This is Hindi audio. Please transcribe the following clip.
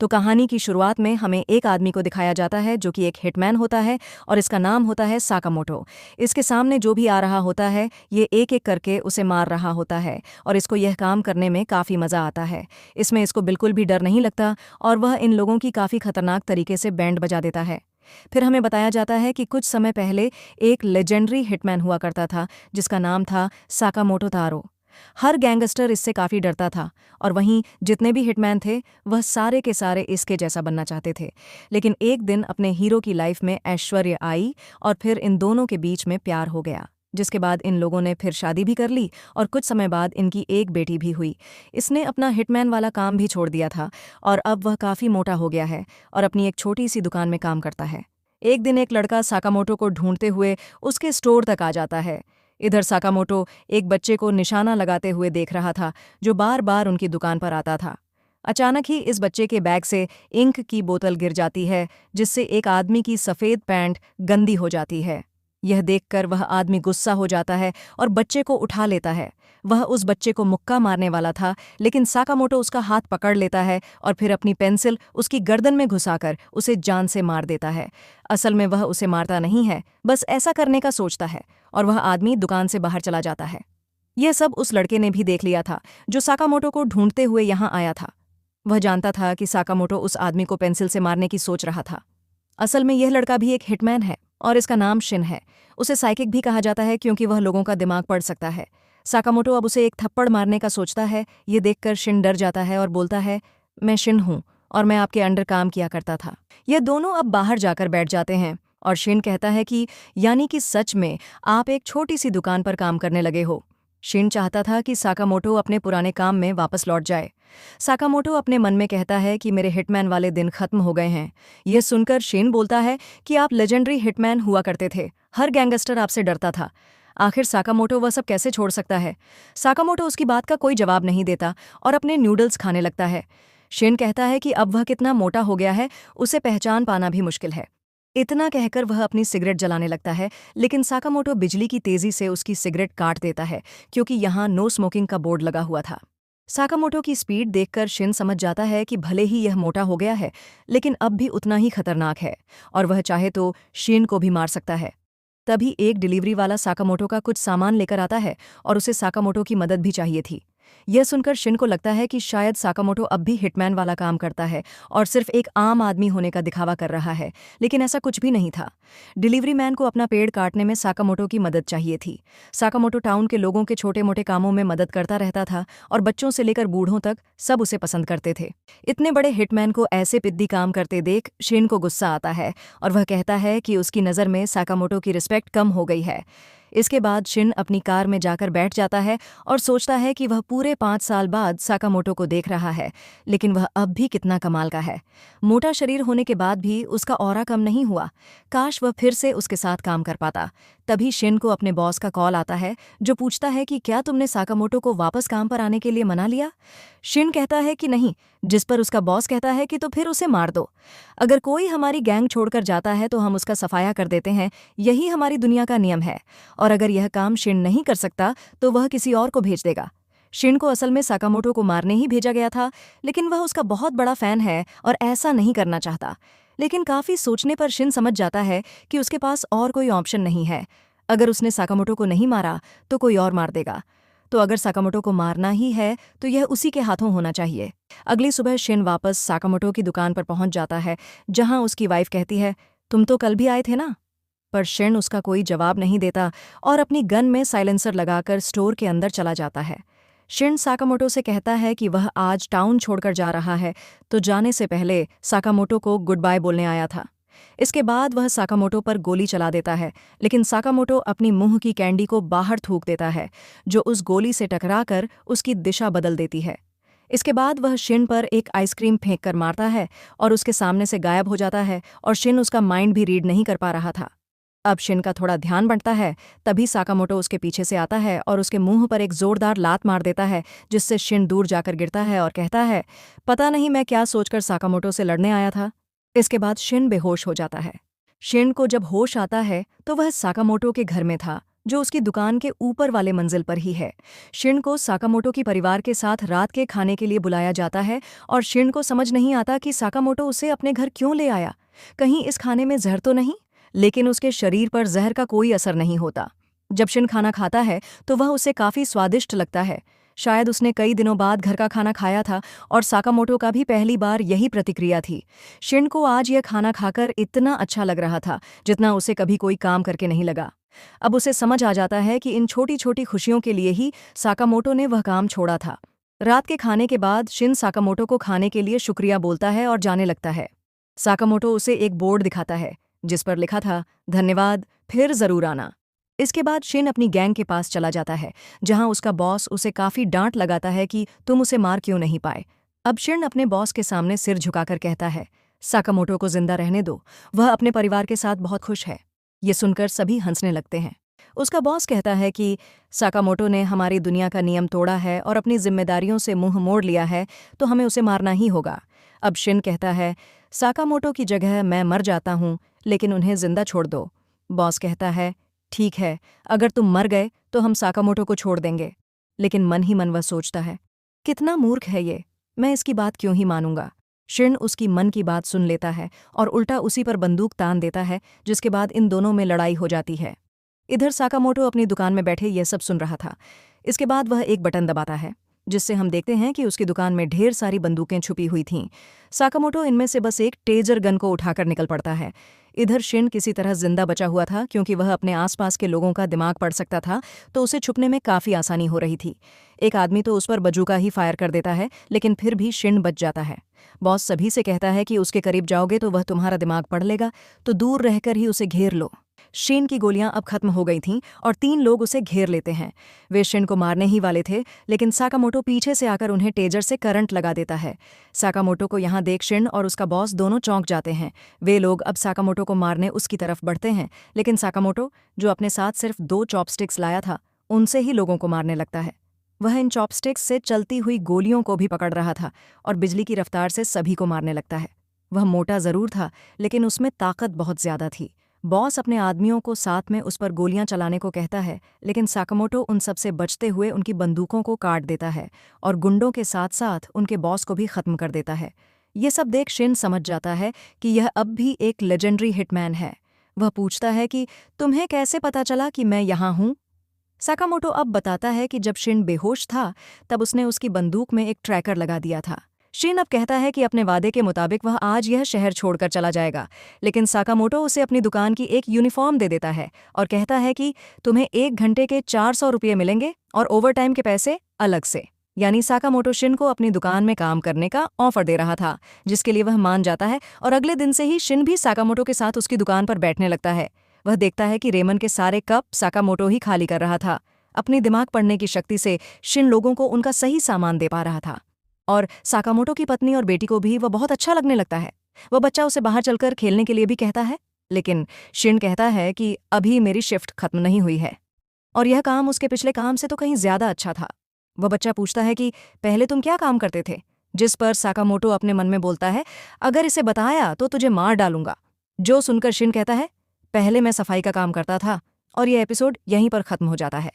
तो कहानी की शुरुआत में हमें एक आदमी को दिखाया जाता है जो कि एक हिटमैन होता है और इसका नाम होता है साकामोटो। इसके सामने जो भी आ रहा होता है ये एक एक करके उसे मार रहा होता है और इसको यह काम करने में काफ़ी मज़ा आता है। इसमें इसको बिल्कुल भी डर नहीं लगता और वह इन लोगों की काफ़ी खतरनाक तरीके से बैंड बजा देता है। फिर हमें बताया जाता है कि कुछ समय पहले एक लेजेंडरी हिटमैन हुआ करता था जिसका नाम था साकामोटो तारो। हर गैंगस्टर इससे काफ़ी डरता था और वहीं जितने भी हिटमैन थे वह सारे के सारे इसके जैसा बनना चाहते थे। लेकिन एक दिन अपने हीरो की लाइफ में ऐश्वर्य आई और फिर इन दोनों के बीच में प्यार हो गया, जिसके बाद इन लोगों ने फिर शादी भी कर ली और कुछ समय बाद इनकी एक बेटी भी हुई। इसने अपना हिटमैन वाला काम भी छोड़ दिया था और अब वह काफ़ी मोटा हो गया है और अपनी एक छोटी सी दुकान में काम करता है। एक दिन एक लड़का साकामोटो को ढूंढते हुए उसके स्टोर तक आ जाता है। इधर साकामोटो एक बच्चे को निशाना लगाते हुए देख रहा था जो बार बार उनकी दुकान पर आता था। अचानक ही इस बच्चे के बैग से इंक की बोतल गिर जाती है जिससे एक आदमी की सफ़ेद पैंट गंदी हो जाती है। यह देखकर वह आदमी गुस्सा हो जाता है और बच्चे को उठा लेता है। वह उस बच्चे को मुक्का मारने वाला था लेकिन साकामोटो उसका हाथ पकड़ लेता है और फिर अपनी पेंसिल उसकी गर्दन में घुसाकर उसे जान से मार देता है। असल में वह उसे मारता नहीं है, बस ऐसा करने का सोचता है और वह आदमी दुकान से बाहर चला जाता है। यह सब उस लड़के ने भी देख लिया था जो साकामोटो को ढूंढते हुए यहाँ आया था। वह जानता था कि साकामोटो उस आदमी को पेंसिल से मारने की सोच रहा था। असल में यह लड़का भी एक हिटमैन है और इसका नाम शिन है। उसे साइकिक भी कहा जाता है क्योंकि वह लोगों का दिमाग पढ़ सकता है। साकामोटो अब उसे एक थप्पड़ मारने का सोचता है। ये देखकर शिन डर जाता है और बोलता है, मैं शिन हूँ और मैं आपके अंडर काम किया करता था। यह दोनों अब बाहर जाकर बैठ जाते हैं और शिन कहता है कि यानी कि सच में आप एक छोटी सी दुकान पर काम करने लगे हो। शिन चाहता था कि साकामोटो अपने पुराने काम में वापस लौट जाए। साकामोटो अपने मन में कहता है कि मेरे हिटमैन वाले दिन खत्म हो गए हैं। यह सुनकर शिन बोलता है कि आप लेजेंडरी हिटमैन हुआ करते थे, हर गैंगस्टर आपसे डरता था। आखिर साकामोटो वह सब कैसे छोड़ सकता है? साकामोटो उसकी बात का कोई जवाब नहीं देता और अपने नूडल्स खाने लगता है। शिन कहता है कि अब वह कितना मोटा हो गया है उसे पहचान पाना भी मुश्किल है। इतना कहकर वह अपनी सिगरेट जलाने लगता है लेकिन साकामोटो बिजली की तेजी से उसकी सिगरेट काट देता है क्योंकि यहाँ नो स्मोकिंग का बोर्ड लगा हुआ था। साकामोटो की स्पीड देखकर शिन समझ जाता है कि भले ही यह मोटा हो गया है लेकिन अब भी उतना ही खतरनाक है और वह चाहे तो शिन को भी मार सकता है। तभी एक डिलीवरी वाला साकामोटो का कुछ सामान लेकर आता है और उसे साकामोटो की मदद भी चाहिए थी। यह सुनकर शिन को लगता है कि शायद साकामोटो अब भी हिटमैन वाला काम करता है और सिर्फ एक आम आदमी होने का दिखावा कर रहा है, लेकिन ऐसा कुछ भी नहीं था। डिलीवरी मैन को अपना पेड़ काटने में साकामोटो की मदद चाहिए थी। साकामोटो टाउन के लोगों के छोटे मोटे कामों में मदद करता रहता था और बच्चों से लेकर बूढ़ों तक सब उसे पसंद करते थे। इतने बड़े हिटमैन को ऐसे पिद्दी काम करते देख शिन को गुस्सा आता है और वह कहता है कि उसकी नज़र में साकामोटो की रिस्पेक्ट कम हो गई है। इसके बाद शिन अपनी कार में जाकर बैठ जाता है और सोचता है कि वह पूरे 5 साल बाद साकामोटो को देख रहा है, लेकिन वह अब भी कितना कमाल का है। मोटा शरीर होने के बाद भी उसका ऑरा कम नहीं हुआ। काश वह फिर से उसके साथ काम कर पाता। तभी शिन को अपने बॉस का कॉल आता है जो पूछता है कि क्या तुमने साकामोटो को वापस काम पर आने के लिए मना लिया? शिन कहता है कि नहीं, जिस पर उसका बॉस कहता है कि तो फिर उसे मार दो। अगर कोई हमारी गैंग छोड़कर जाता है तो हम उसका सफाया कर देते हैं, यही हमारी दुनिया का नियम है और अगर यह काम शिन नहीं कर सकता तो वह किसी और को भेज देगा। शिन को असल में साकामोटो को मारने ही भेजा गया था, लेकिन वह उसका बहुत बड़ा फैन है और ऐसा नहीं करना चाहता। लेकिन काफ़ी सोचने पर शिन समझ जाता है कि उसके पास और कोई ऑप्शन नहीं है। अगर उसने साकामोटो को नहीं मारा तो कोई और मार देगा। तो अगर साकामोटो को मारना ही है तो यह उसी के हाथों होना चाहिए। अगली सुबह शिन वापस साकामोटो की दुकान पर पहुंच जाता है जहां उसकी वाइफ कहती है, तुम तो कल भी आए थे ना? पर शिन उसका कोई जवाब नहीं देता और अपनी गन में साइलेंसर लगाकर स्टोर के अंदर चला जाता है। शिन साकामोटो से कहता है कि वह आज टाउन छोड़कर जा रहा है, तो जाने से पहले साकामोटो को गुड बाय बोलने आया था। इसके बाद वह साकामोटो पर गोली चला देता है, लेकिन साकामोटो अपनी मुंह की कैंडी को बाहर थूक देता है जो उस गोली से टकराकर उसकी दिशा बदल देती है। इसके बाद वह शिन पर एक आइसक्रीम फेंक कर मारता है और उसके सामने से गायब हो जाता है और शिन उसका माइंड भी रीड नहीं कर पा रहा था। अब शिन का थोड़ा ध्यान बढ़ता है, तभी साकामोटो उसके पीछे से आता है और उसके मुंह पर एक जोरदार लात मार देता है जिससे शिन दूर जाकर गिरता है और कहता है, पता नहीं मैं क्या सोचकर साकामोटो से लड़ने आया था। इसके बाद शिन बेहोश हो जाता है। शिन को जब होश आता है तो वह साकामोटो के घर में था जो उसकी दुकान के ऊपर वाले मंजिल पर ही है। शिन को साकामोटो की परिवार के साथ रात के खाने के लिए बुलाया जाता है और शिन को समझ नहीं आता कि साकामोटो उसे अपने घर क्यों ले आया। कहीं इस खाने में जहर तो नहीं? लेकिन उसके शरीर पर जहर का कोई असर नहीं होता। जब शिन खाना खाता है तो वह उसे काफी स्वादिष्ट लगता है। शायद उसने कई दिनों बाद घर का खाना खाया था और साकामोटो का भी पहली बार यही प्रतिक्रिया थी। शिन को आज यह खाना खाकर इतना अच्छा लग रहा था जितना उसे कभी कोई काम करके नहीं लगा। अब उसे समझ आ जाता है कि इन छोटी छोटी खुशियों के लिए ही साकामोटो ने वह काम छोड़ा था। रात के खाने के बाद शिन साकामोटो को खाने के लिए शुक्रिया बोलता है और जाने लगता है। साकामोटो उसे एक बोर्ड दिखाता है जिस पर लिखा था, धन्यवाद, फिर जरूर आना। इसके बाद शिन अपनी गैंग के पास चला जाता है जहां उसका बॉस उसे काफी डांट लगाता है कि तुम उसे मार क्यों नहीं पाए। अब शिन अपने बॉस के सामने सिर झुकाकर कहता है, साकामोटो को जिंदा रहने दो, वह अपने परिवार के साथ बहुत खुश है। ये सुनकर सभी हंसने लगते हैं। उसका बॉस कहता है कि साकामोटो ने हमारी दुनिया का नियम तोड़ा है और अपनी जिम्मेदारियों से मुंह मोड़ लिया है, तो हमें उसे मारना ही होगा। अब शिन कहता है, साकामोटो की जगह मैं मर जाता हूं, लेकिन उन्हें जिंदा छोड़ दो। बॉस कहता है, ठीक है, अगर तुम मर गए तो हम साकामोटो को छोड़ देंगे। लेकिन मन ही मन वह सोचता है, कितना मूर्ख है ये, मैं इसकी बात क्यों ही मानूंगा। शिन उसकी मन की बात सुन लेता है और उल्टा उसी पर बंदूक तान देता है, जिसके बाद इन दोनों में लड़ाई हो जाती है। इधर साकामोटो अपनी दुकान में बैठे यह सब सुन रहा था। इसके बाद वह एक बटन दबाता है जिससे हम देखते हैं कि उसकी दुकान में ढेर सारी बंदूकें छुपी हुई थीं। साकामोटो इनमें से बस एक टेजर गन को उठाकर निकल पड़ता है। इधर शिन किसी तरह जिंदा बचा हुआ था क्योंकि वह अपने आसपास के लोगों का दिमाग पढ़ सकता था, तो उसे छुपने में काफ़ी आसानी हो रही थी। एक आदमी तो उस पर बजूका ही फायर कर देता है, लेकिन फिर भी शिन बच जाता है। बॉस सभी से कहता है कि उसके करीब जाओगे तो वह तुम्हारा दिमाग पढ़ लेगा, तो दूर रहकर ही उसे घेर लो। शिन की गोलियां अब खत्म हो गई थीं और 3 लोग उसे घेर लेते हैं। वे शिन को मारने ही वाले थे, लेकिन साकामोटो पीछे से आकर उन्हें टेजर से करंट लगा देता है। साकामोटो को यहाँ देख शिन और उसका बॉस दोनों चौंक जाते हैं। वे लोग अब साकामोटो को मारने उसकी तरफ बढ़ते हैं, लेकिन साकामोटो, जो अपने साथ सिर्फ 2 चॉपस्टिक्स लाया था, उनसे ही लोगों को मारने लगता है। वह इन चॉपस्टिक्स से चलती हुई गोलियों को भी पकड़ रहा था और बिजली की रफ्तार से सभी को मारने लगता है। वह मोटा जरूर था, लेकिन उसमें ताकत बहुत ज्यादा थी। बॉस अपने आदमियों को साथ में उस पर गोलियां चलाने को कहता है, लेकिन साकामोटो उन सबसे बचते हुए उनकी बंदूकों को काट देता है और गुंडों के साथ साथ उनके बॉस को भी खत्म कर देता है। ये सब देख शिन समझ जाता है कि यह अब भी एक लेजेंडरी हिटमैन है। वह पूछता है कि तुम्हें कैसे पता चला कि मैं यहाँ हूँ? साकामोटो अब बताता है कि जब शिन बेहोश था तब उसने उसकी बंदूक में एक ट्रैकर लगा दिया था। शिन अब कहता है कि अपने वादे के मुताबिक वह आज यह शहर छोड़कर चला जाएगा, लेकिन साकामोटो उसे अपनी दुकान की एक यूनिफॉर्म दे देता है और कहता है कि तुम्हें 1 घंटे के 400 रुपये मिलेंगे और ओवरटाइम के पैसे अलग से। यानी साकामोटो शिन को अपनी दुकान में काम करने का ऑफर दे रहा था, जिसके लिए वह मान जाता है और अगले दिन से ही शिन भी साकामोटो के साथ उसकी दुकान पर बैठने लगता है। वह देखता है कि रेमन के सारे कप साकामोटो ही खाली कर रहा था। अपनी दिमाग पढ़ने की शक्ति से शिन लोगों को उनका सही सामान दे पा रहा था और साकामोटो की पत्नी और बेटी को भी वह बहुत अच्छा लगने लगता है। वह बच्चा उसे बाहर चलकर खेलने के लिए भी कहता है, लेकिन शिन कहता है कि अभी मेरी शिफ्ट खत्म नहीं हुई है और यह काम उसके पिछले काम से तो कहीं ज्यादा अच्छा था। वह बच्चा पूछता है कि पहले तुम क्या काम करते थे? जिस पर साकामोटो अपने मन में बोलता है, अगर इसे बताया तो तुझे मार डालूंगा। जो सुनकर शिन कहता है, पहले मैं सफाई का काम करता था। और यह एपिसोड यहीं पर खत्म हो जाता है।